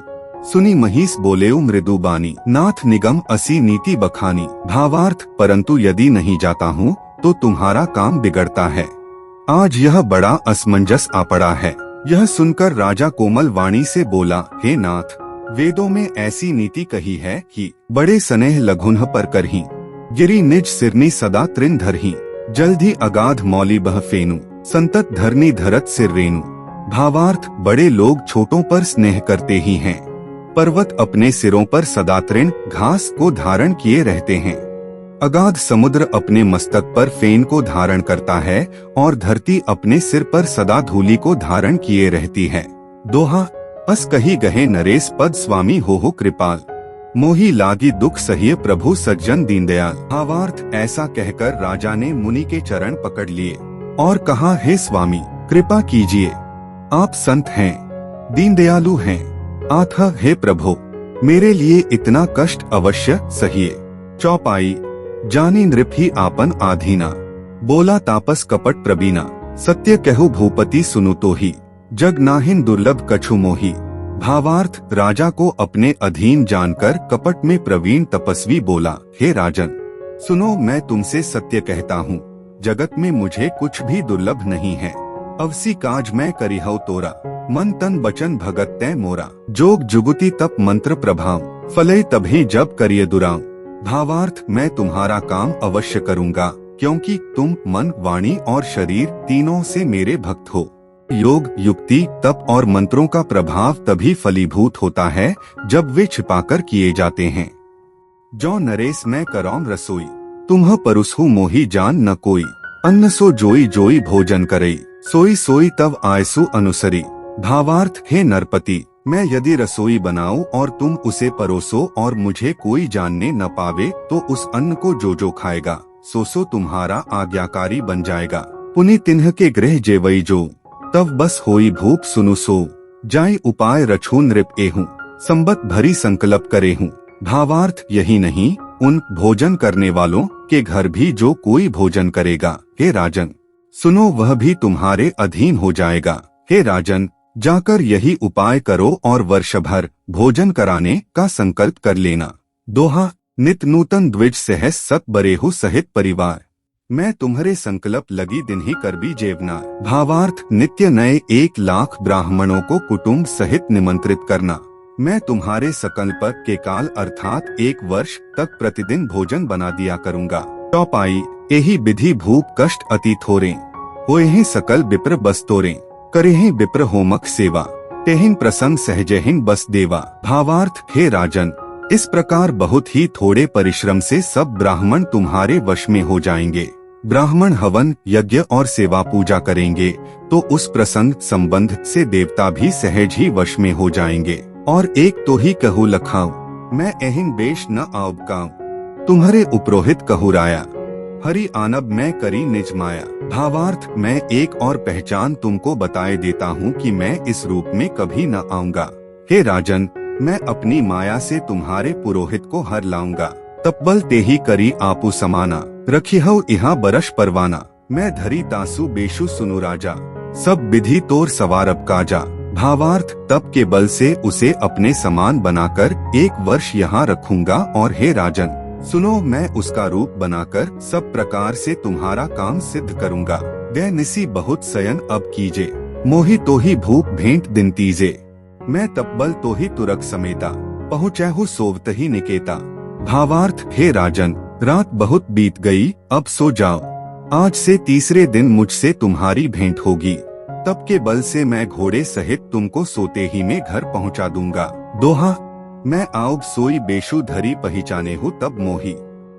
सुनी महिष बोलेऊ मृदु बानी, नाथ निगम असी नीति बखानी। भावार्थ, परंतु यदि नहीं जाता हूँ तो तुम्हारा काम बिगड़ता है। आज यह बड़ा असमंजस आ पड़ा है। यह सुनकर राजा कोमल वाणी से बोला, हे नाथ, वेदों में ऐसी नीति कही है कि बड़े स्नेह लघुन्ह पर करही, गिरी निज सिरनी सदा तृण धरही। जल्दी अगाध मौली बह फेनु, संतत धरनी धरत सिर रेनु। भावार्थ, बड़े लोग छोटों पर स्नेह करते ही हैं। पर्वत अपने सिरों पर सदा तृण घास को धारण किए रहते हैं। अगाध समुद्र अपने मस्तक पर फेन को धारण करता है और धरती अपने सिर पर सदा धूलि को धारण किए रहती है। दोहा, अस कही गहे नरेश पद स्वामी हो कृपाल, मोही लागी दुख सहिए प्रभु सज्जन दीनदयाल। भावार्थ, ऐसा कहकर राजा ने मुनि के चरण पकड़ लिए और कहा, हे स्वामी, कृपा कीजिए, आप संत हैं, दीनदयालु हैं, अतः हे प्रभु, मेरे लिए इतना कष्ट अवश्य सहिए। चौपाई, जानी नृप ही आपन आधीना, बोला तापस कपट प्रबीना, सत्य कहु भूपति सुनु तो ही, जग नाहिन दुर्लभ कछु मोही। भावार्थ, राजा को अपने अधीन जानकर कपट में प्रवीण तपस्वी बोला, हे राजन सुनो, मैं तुमसे सत्य कहता हूँ, जगत में मुझे कुछ भी दुर्लभ नहीं है। अवसी काज मैं करिहौ तोरा, मन तन बचन भगत तै मोरा। जोग जुगुति तप मंत्र प्रभाव, फले तभी जब करिए दुराव। भावार्थ, मैं तुम्हारा काम अवश्य करूँगा, क्योंकि तुम मन वाणी और शरीर तीनों से मेरे भक्त हो। योग, युक्ति, तप और मंत्रों का प्रभाव तभी फलीभूत होता है जब वे छिपाकर किए जाते हैं। जो नरेश मैं करौम रसोई, तुम्ह परुसहु मोही जान न कोई। अन्न सो जोई जोई भोजन करई, सोई सोई तब आयसु अनुसरी। भावार्थ, हे नरपति, मैं यदि रसोई बनाऊं और तुम उसे परोसो और मुझे कोई जानने न पावे, तो उस अन्न को जो खाएगा सो तुम्हारा आज्ञाकारी बन जाएगा। पुनि तिन्ह के गृह जेवई जो, तब बस होई भूप सुनु सो। जाई उपाय रछू नृप एहूं, संबत भरी संकल्प करे हूँ। भावार्थ, यही नहीं, उन भोजन करने वालों के घर भी जो कोई भोजन करेगा, हे राजन सुनो, वह भी तुम्हारे अधीन हो जाएगा। हे राजन, जाकर यही उपाय करो और वर्ष भर भोजन कराने का संकल्प कर लेना। दोहा, नित नूतन द्विज सहस सत बरेहु सहित परिवार। मैं तुम्हारे संकल्प लगी दिन ही कर भी जेवना। भावार्थ, नित्य नए 1 लाख ब्राह्मणों को कुटुंब सहित निमंत्रित करना। मैं तुम्हारे संकल्प के काल अर्थात 1 वर्ष तक प्रतिदिन भोजन बना दिया करूँगा। चौपाई, यही विधि भूप कष्ट अति थोरे, होए हैं सकल विप्र बस तोरे। करे हैं विप्र होमक सेवा, तेहिन प्रसन्न सहजहिन बस देवा। भावार्थ, हे राजन, इस प्रकार बहुत ही थोड़े परिश्रम से सब ब्राह्मण तुम्हारे वश में हो जाएंगे। ब्राह्मण हवन, यज्ञ और सेवा पूजा करेंगे तो उस प्रसंग संबंध से देवता भी सहज ही वश में हो जाएंगे। और एक तो ही कहू लखाऊं, मैं एहिन बेश न आवकाऊं। तुम्हारे उपरोहित कहू राया, हरि आनब मैं करी निज माया। भावार्थ, मैं एक और पहचान तुमको बताए देता हूँ कि मैं इस रूप में कभी न आऊंगा। हे राजन, मैं अपनी माया से तुम्हारे पुरोहित को हर लाऊंगा। तपबल ते ही करी आपू समाना, रखिहौ इहा बरस परवाना। मैं धरी तासु बेशु सुनु राजा, सब विधि तोर सवारब काजा। भावार्थ, तप के बल से उसे अपने समान बनाकर 1 वर्ष यहाँ रखूंगा और हे राजन सुनो, मैं उसका रूप बनाकर सब प्रकार से तुम्हारा काम सिद्ध करूंगा। दै निसी बहुत सयन अब कीजे, मोहि तो ही भूप भेंट दिन तीजे। मैं तपबल तो ही तुरक समेता, पहुँचहु सोवत ही निकेता। भावार्थ, हे राजन, रात बहुत बीत गई, अब सो जाओ। आज से तीसरे दिन मुझसे तुम्हारी भेंट होगी। तप के बल से मैं घोड़े सहित तुमको सोते ही में घर पहुंचा दूंगा। दोहा, मैं आउब सोई बेशु धरी पहचाने हूँ तब मोही।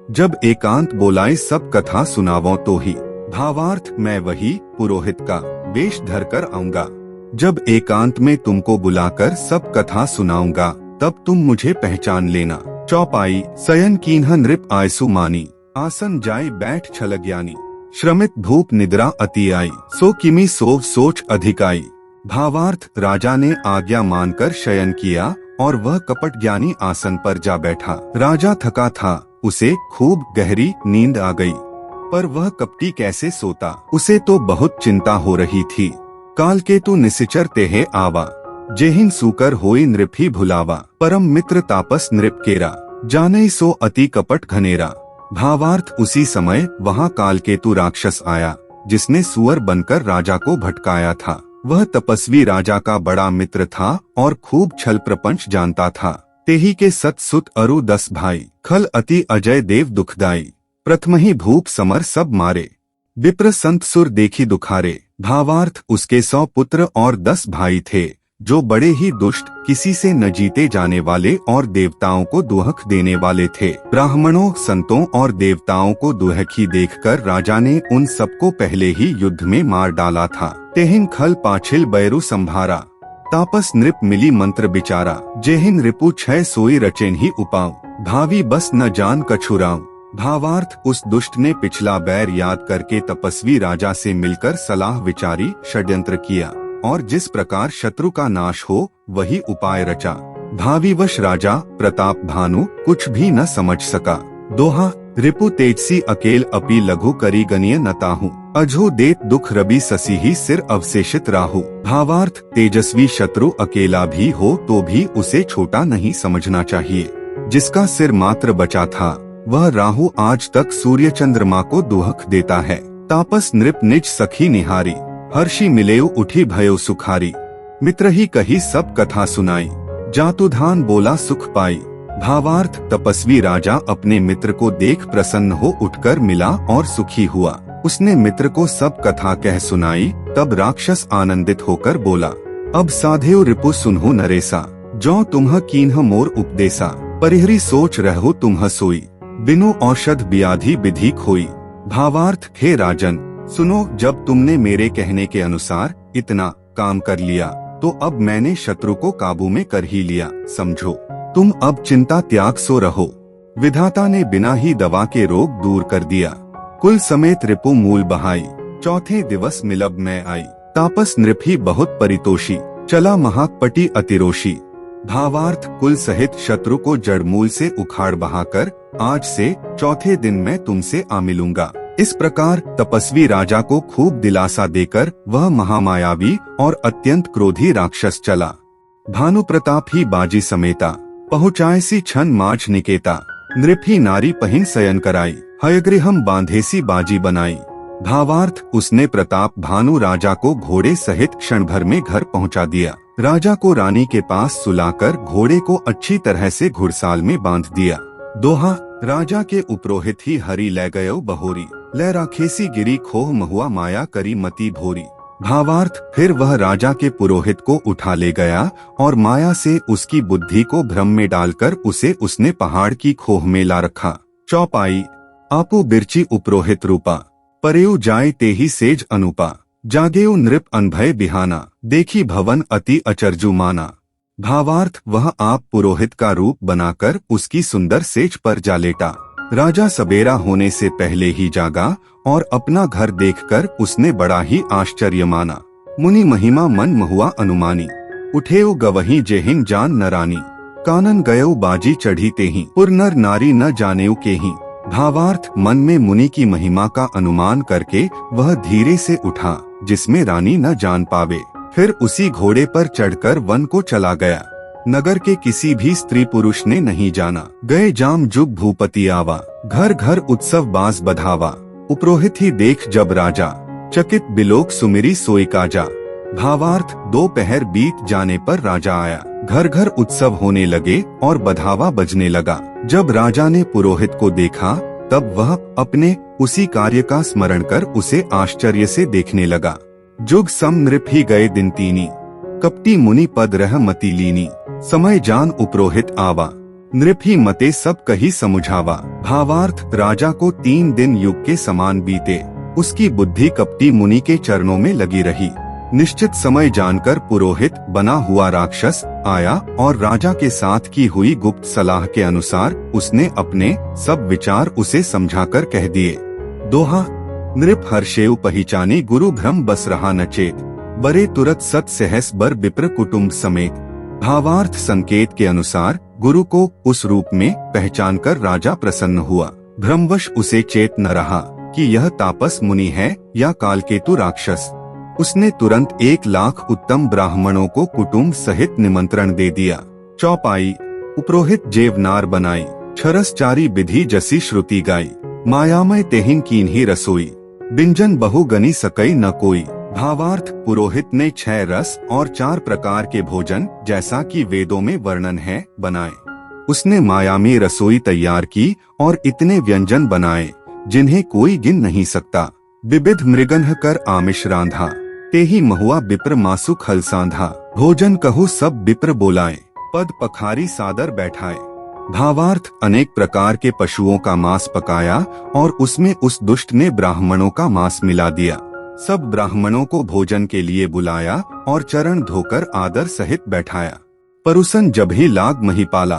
जब एकांत बोलाए सब कथा सुनावो तो ही। भावार्थ, मैं वही पुरोहित का वेश धरकर आऊंगा। जब एकांत में तुमको बुलाकर सब कथा सुनाऊंगा तब तुम मुझे पहचान लेना। चौपाई, सयन कीन्ह नृप आयसु मानी, आसन जाय बैठ छल ज्ञानी। श्रमित भूप निद्रा अति आई, सो किमी सोव सोच अधिकाई। भावार्थ, राजा ने आज्ञा मानकर शयन किया और वह कपट ज्ञानी आसन पर जा बैठा। राजा थका था, उसे खूब गहरी नींद आ गई, पर वह कपटी कैसे सोता, उसे तो बहुत चिंता हो रही थी। काल केतु निसिचर तेहे आवा, जेहिन सूकर होई नृप ही भुलावा। परम मित्र तापस नृप केरा, जाने सो अति कपट घनेरा। भावार्थ, उसी समय वहाँ कालकेतु राक्षस आया जिसने सुअर बनकर राजा को भटकाया था। वह तपस्वी राजा का बड़ा मित्र था और खूब छल प्रपंच जानता था। तेही के 7 सुत अरु 10 भाई, खल अति अजय देव दुखदाई। प्रथम ही भूप समर सब मारे, विप्र संत सुर देखी दुखारे। भावार्थ, उसके 100 पुत्र और 10 भाई थे जो बड़े ही दुष्ट, किसी से न जीते जाने वाले और देवताओं को दुहक देने वाले थे। ब्राह्मणों, संतों और देवताओं को दुहकी देखकर राजा ने उन सबको पहले ही युद्ध में मार डाला था। तेहिन खल पाछिल बैरु संभारा, तापस नृप मिली मंत्र बिचारा। जेहिन रिपु 6 सोई रचेन ही उपाऊ, भावी बस न जान कछुराऊ। भावार्थ, उस दुष्ट ने पिछला बैर याद करके तपस्वी राजा से मिलकर सलाह विचारी, षड्यंत्र किया और जिस प्रकार शत्रु का नाश हो वही उपाय रचा। भावीवश राजा प्रताप भानु कुछ भी न समझ सका। दोहा, रिपु तेजसी अकेल अपि लघु करी गनीय नताहु, अजो देत दुख रबी ससी ही सिर अवशेषित राहु। भावार्थ, तेजस्वी शत्रु अकेला भी हो तो भी उसे छोटा नहीं समझना चाहिए। जिसका सिर मात्र बचा था वह राहु आज तक सूर्य चंद्रमा को दुहक देता है। तापस नृप निज सखी निहारी, हर्षी मिलेउ उठी भयो सुखारी। मित्र ही कही सब कथा सुनाई, जातुधान बोला सुख पाई। भावार्थ, तपस्वी राजा अपने मित्र को देख प्रसन्न हो उठकर मिला और सुखी हुआ। उसने मित्र को सब कथा कह सुनाई। तब राक्षस आनंदित होकर बोला, अब साधेउ रिपु सुनहु नरेसा, जो तुम्ह कीन्ह मोर उपदेसा। परिहरी सोच रहो तुम्ह सोई, बिनु औषध व्याधि विधि खोई। भावार्थ, हे राजन सुनो, जब तुमने मेरे कहने के अनुसार इतना काम कर लिया तो अब मैंने शत्रु को काबू में कर ही लिया, समझो। तुम अब चिंता त्याग सो रहो। विधाता ने बिना ही दवा के रोग दूर कर दिया। कुल समेत रिपु मूल बहाई, चौथे दिवस मिलब मैं आई। तापस नृप ही बहुत परितोषी, चला महाकपटी अतिरोषी। भावार्थ, कुल सहित शत्रु को जड़ मूल से उखाड़ बहाकर आज से चौथे दिन मैं तुमसे आ मिलूंगा। इस प्रकार तपस्वी राजा को खूब दिलासा देकर वह महामायावी और अत्यंत क्रोधी राक्षस चला। भानु प्रताप ही बाजी समेता, पहुँचाएसी छन माछ निकेता। नृप ही नारी पहिन शयन कराई, हयगृहम बांधेसी बाजी बनाई। भावार्थ, उसने प्रताप भानु राजा को घोड़े सहित क्षण भर में घर पहुंचा दिया। राजा को रानी के पास सुलाकर घोड़े को अच्छी तरह से घुड़साल में बांध दिया। दोहा, राजा के उपरोहित ही हरि ले गयो बहोरी, ले राखेसी गिरी खोह महुआ माया करी मती भोरी। भावार्थ, फिर वह राजा के पुरोहित को उठा ले गया और माया से उसकी बुद्धि को भ्रम में डालकर उसे उसने पहाड़ की खोह में ला रखा। चौपाई, आपो बिरची उपरोहित रूपा, परेउ जाय तेहि सेज अनुपा। जागेउ नृप अनभय बिहाना, देखी भवन अति अचरजु माना। भावार्थ, वह आप पुरोहित का रूप बनाकर उसकी सुंदर सेज पर जा लेटा। राजा सबेरा होने से पहले ही जागा और अपना घर देखकर उसने बड़ा ही आश्चर्य माना। मुनि महिमा मन महुआ अनुमानी, उठेउ गवही जेहिन जान नरानी। कानन गयो बाजी चढ़ी तेहि, पुर नर नारी न जानेउ केहि। भावार्थ, मन में मुनि की महिमा का अनुमान करके वह धीरे से उठा जिसमें रानी न जान पावे। फिर उसी घोड़े पर चढ़कर वन को चला गया। नगर के किसी भी स्त्री पुरुष ने नहीं जाना। गए जाम जुग भूपति आवा, घर घर उत्सव बाज बधावा। उपरोहित ही देख जब राजा, चकित बिलोक सुमिरी सोई काजा। भावार्थ, दोपहर बीत जाने पर राजा आया। घर घर उत्सव होने लगे और बधावा बजने लगा। जब राजा ने पुरोहित को देखा तब वह अपने उसी कार्य का स्मरण कर उसे आश्चर्य से देखने लगा। जुग सम नृप ही गए दिन तीनी, कपटी मुनि पद रह मति लीनी। समय जान उपरोहित आवा, नृप ही मते सब कही समुझावा। भावार्थ, राजा को 3 दिन युग के समान बीते। उसकी बुद्धि कपटी मुनि के चरणों में लगी रही। निश्चित समय जानकर पुरोहित बना हुआ राक्षस आया और राजा के साथ की हुई गुप्त सलाह के अनुसार उसने अपने सब विचार उसे समझाकर कह दिए। दोहा, नृप हर्षेउ पहिचानी गुरु भ्रम बस रहा नचेत, बरे तुरत सत सहस बर विप्र कुटुम्ब समेत। भावार्थ, संकेत के अनुसार गुरु को उस रूप में पहचानकर राजा प्रसन्न हुआ। भ्रमवश उसे चेत न रहा कि यह तापस मुनि है या कालकेतु राक्षस। उसने तुरंत 1 लाख उत्तम ब्राह्मणों को कुटुम्ब सहित निमंत्रण दे दिया। चौपाई, उपरोहित जेवनार बनाई, छरसचारी विधि जसी श्रुति गाई। मायामय तेहिन कीन्ही रसोई, बिंजन बहु गनी सकई न कोई। भावार्थ, पुरोहित ने 6 रस और 4 प्रकार के भोजन जैसा कि वेदों में वर्णन है बनाए। उसने माया में रसोई तैयार की और इतने व्यंजन बनाए जिन्हें कोई गिन नहीं सकता। विविध मृगन्ह कर आमिष रांधा, तेहि महुआ विप्र मासु खल सांधा। भोजन कहु सब विप्र बोलाए, पद पखारी सादर बैठाए। भावार्थ, अनेक प्रकार के पशुओं का मांस पकाया और उसमें उस दुष्ट ने ब्राह्मणों का मांस मिला दिया। सब ब्राह्मणों को भोजन के लिए बुलाया और चरण धोकर आदर सहित बैठाया। परुसन जब ही लाग महिपाला,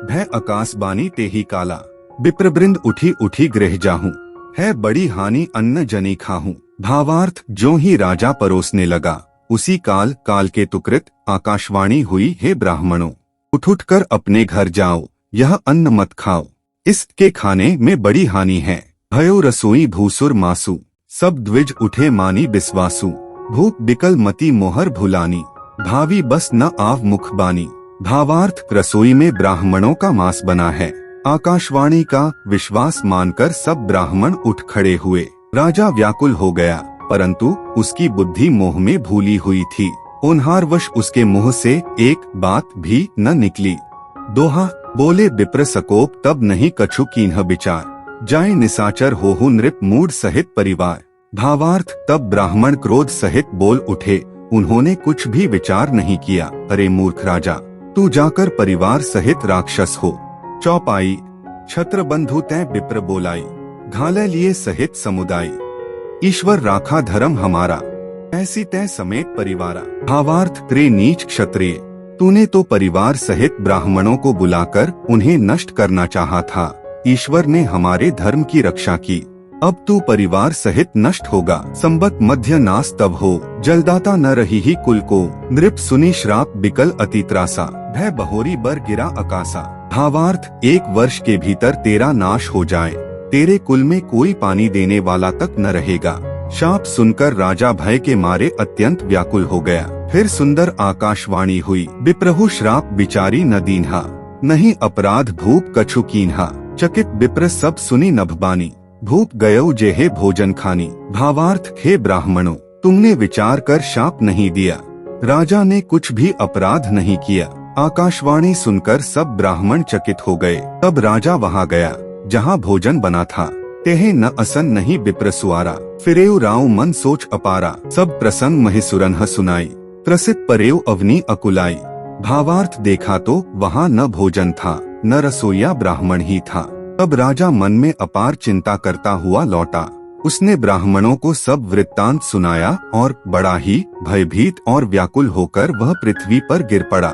भय आकाशबानी तेहि काला। विप्रवृंद उठी उठी गृह जाहूं, है बड़ी हानि अन्न जनी खाहूं। भावार्थ, जो ही राजा परोसने लगा उसी काल कालकेतुकृत आकाशवाणी हुई, हे ब्राह्मणों, उठ उठ कर अपने घर जाओ, यह अन्न मत खाओ। इसके खाने में बड़ी हानि है। भयो रसोई भूसुर मासु, सब द्विज उठे मानी बिस्वासु। भूख बिकल मति मोहर भुलानी, भावी बस न आव मुख बानी। भावार्थ, रसोई में ब्राह्मणों का मांस बना है। आकाशवाणी का विश्वास मानकर सब ब्राह्मण उठ खड़े हुए। राजा व्याकुल हो गया, परंतु उसकी बुद्धि मोह में भूली हुई थी। होनहारवश उसके मुंह से एक बात भी न निकली। दोहा बोले विप्र सकोप तब नहीं कछु कीन्ह विचार। जाए निसाचर होहु नृप मूढ़ सहित परिवार। भावार्थ, तब ब्राह्मण क्रोध सहित बोल उठे, उन्होंने कुछ भी विचार नहीं किया। अरे मूर्ख राजा, तू जाकर परिवार सहित राक्षस हो। चौपाई, छत्र बंधु तै विप्र बोलाई, घाले लिए सहित समुदाय। ईश्वर राखा धर्म हमारा, ऐसी तै समेत परिवारा। भावार्थ, त्रे नीच क्षत्रिय, तूने तो परिवार सहित ब्राह्मणों को बुलाकर उन्हें नष्ट करना चाहा था। ईश्वर ने हमारे धर्म की रक्षा की, अब तू परिवार सहित नष्ट होगा। संबत मध्य नास तब हो, जलदाता न रही ही कुल को। नृप सुनी श्राप बिकल अति त्रासा, भय बहोरी बर गिरा अकासा। भावार्थ, 1 वर्ष के भीतर तेरा नाश हो जाए, तेरे कुल में कोई पानी देने वाला तक न रहेगा। शाप सुनकर राजा भय के मारे अत्यंत व्याकुल हो गया। फिर सुंदर आकाशवाणी हुई, विप्रहु श्राप बिचारी न दीन्हा, नहीं अपराध भूप कछु कीन्हा। चकित विप्र सब सुनी नभबानी, भूप गयो जेहे भोजन खानी। भावार्थ, हे ब्राह्मणों, तुमने विचार कर शाप नहीं दिया, राजा ने कुछ भी अपराध नहीं किया। आकाशवाणी सुनकर सब ब्राह्मण चकित हो गए। तब राजा वहाँ गया जहाँ भोजन बना था। तेहे न असन नहीं विप्र सुआरा, फिरेउ राव मन सोच अपारा। सब प्रसंग महिसुरन्ह सुनाई, त्रसित परेउ अवनी अकुलाई। भावार्थ, देखा तो वहाँ न भोजन था, न रसोइया ब्राह्मण ही था। तब राजा मन में अपार चिंता करता हुआ लौटा। उसने ब्राह्मणों को सब वृत्तांत सुनाया और बड़ा ही भयभीत और व्याकुल होकर वह पृथ्वी पर गिर पड़ा।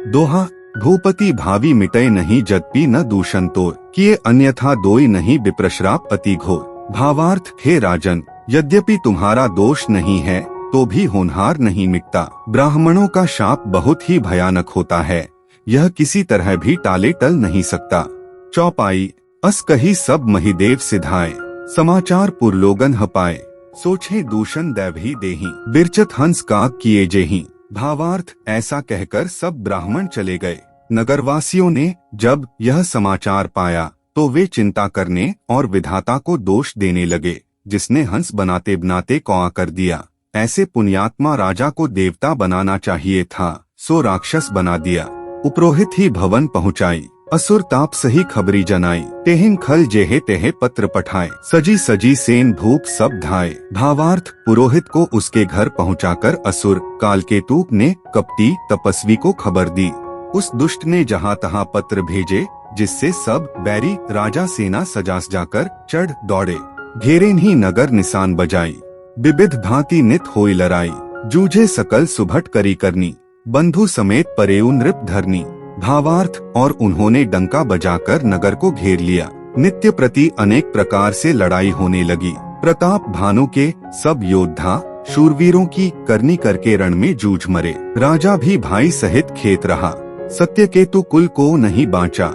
दोहा भूपति भावी मिटय नहीं जदपि न दूषण तोर, किए अन्यथा दोई नहीं विप्रश्राप अति घोर। भावार्थ, हे राजन, यद्यपि तुम्हारा दोष नहीं है तो भी होनहार नहीं मिटता। ब्राह्मणों का शाप बहुत ही भयानक होता है, यह किसी तरह भी टाले टल नहीं सकता। चौपाई, अस कही सब महिदेव सिधाए, समाचार पुरलोगन हपाए। सोचे दूषण दैवही देही, बिरचत हंस काक किए जेही। भावार्थ, ऐसा कहकर सब ब्राह्मण चले गए। नगरवासियों ने जब यह समाचार पाया तो वे चिंता करने और विधाता को दोष देने लगे, जिसने हंस बनाते बनाते कौआ कर दिया। ऐसे पुण्यात्मा राजा को देवता बनाना चाहिए था, सो राक्षस बना दिया। उपरोहित ही भवन पहुँचाई, असुर ताप सही खबरी जनाई। तेहिन खल जेहे तेहे पत्र पठाए, सजी सजी सेन भूप सब धाए। भावार्थ, पुरोहित को उसके घर पहुंचाकर असुर कालकेतु ने कपटी तपस्वी को खबर दी। उस दुष्ट ने जहां तहां पत्र भेजे, जिससे सब बैरी राजा सेना सजा जाकर चढ़ दौड़े। घेरेन ही नगर निशान बजाई, विविध भांति नित होई लड़ाई। जूझे सकल सुभट करी करनी, बंधु समेत परेउ नृप धरनी। भावार्थ, और उन्होंने डंका बजाकर नगर को घेर लिया। नित्य प्रति अनेक प्रकार से लड़ाई होने लगी। प्रताप भानु के सब योद्धा शूरवीरों की करनी करके रण में जूझ मरे। राजा भी भाई सहित खेत रहा, सत्यकेतु कुल को नहीं बांचा।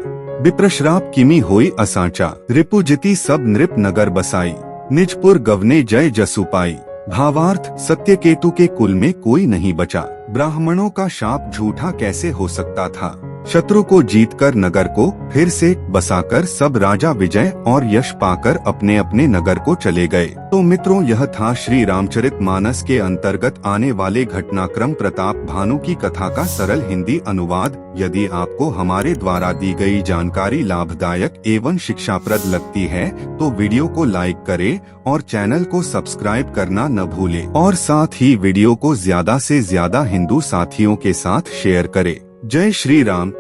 विप्रश्राप किमी होई असांचा, रिपुजिति सब नृप नगर बसाई। निजपुर गवने जय जसु पाई। भावार्थ, सत्यकेतु के कुल में कोई नहीं बचा। ब्राह्मणों का शाप झूठा कैसे हो सकता था। शत्रु को जीतकर नगर को फिर से बसाकर सब राजा विजय और यश पाकर अपने अपने नगर को चले गए। तो मित्रों, यह था श्री रामचरितमानस के अंतर्गत आने वाले घटनाक्रम प्रताप भानु की कथा का सरल हिंदी अनुवाद। यदि आपको हमारे द्वारा दी गई जानकारी लाभदायक एवं शिक्षाप्रद लगती है तो वीडियो को लाइक करें और चैनल को सब्सक्राइब करना न भूलें और साथ ही वीडियो को ज्यादा से ज्यादा हिंदू साथियों के साथ शेयर करें। जय श्री राम।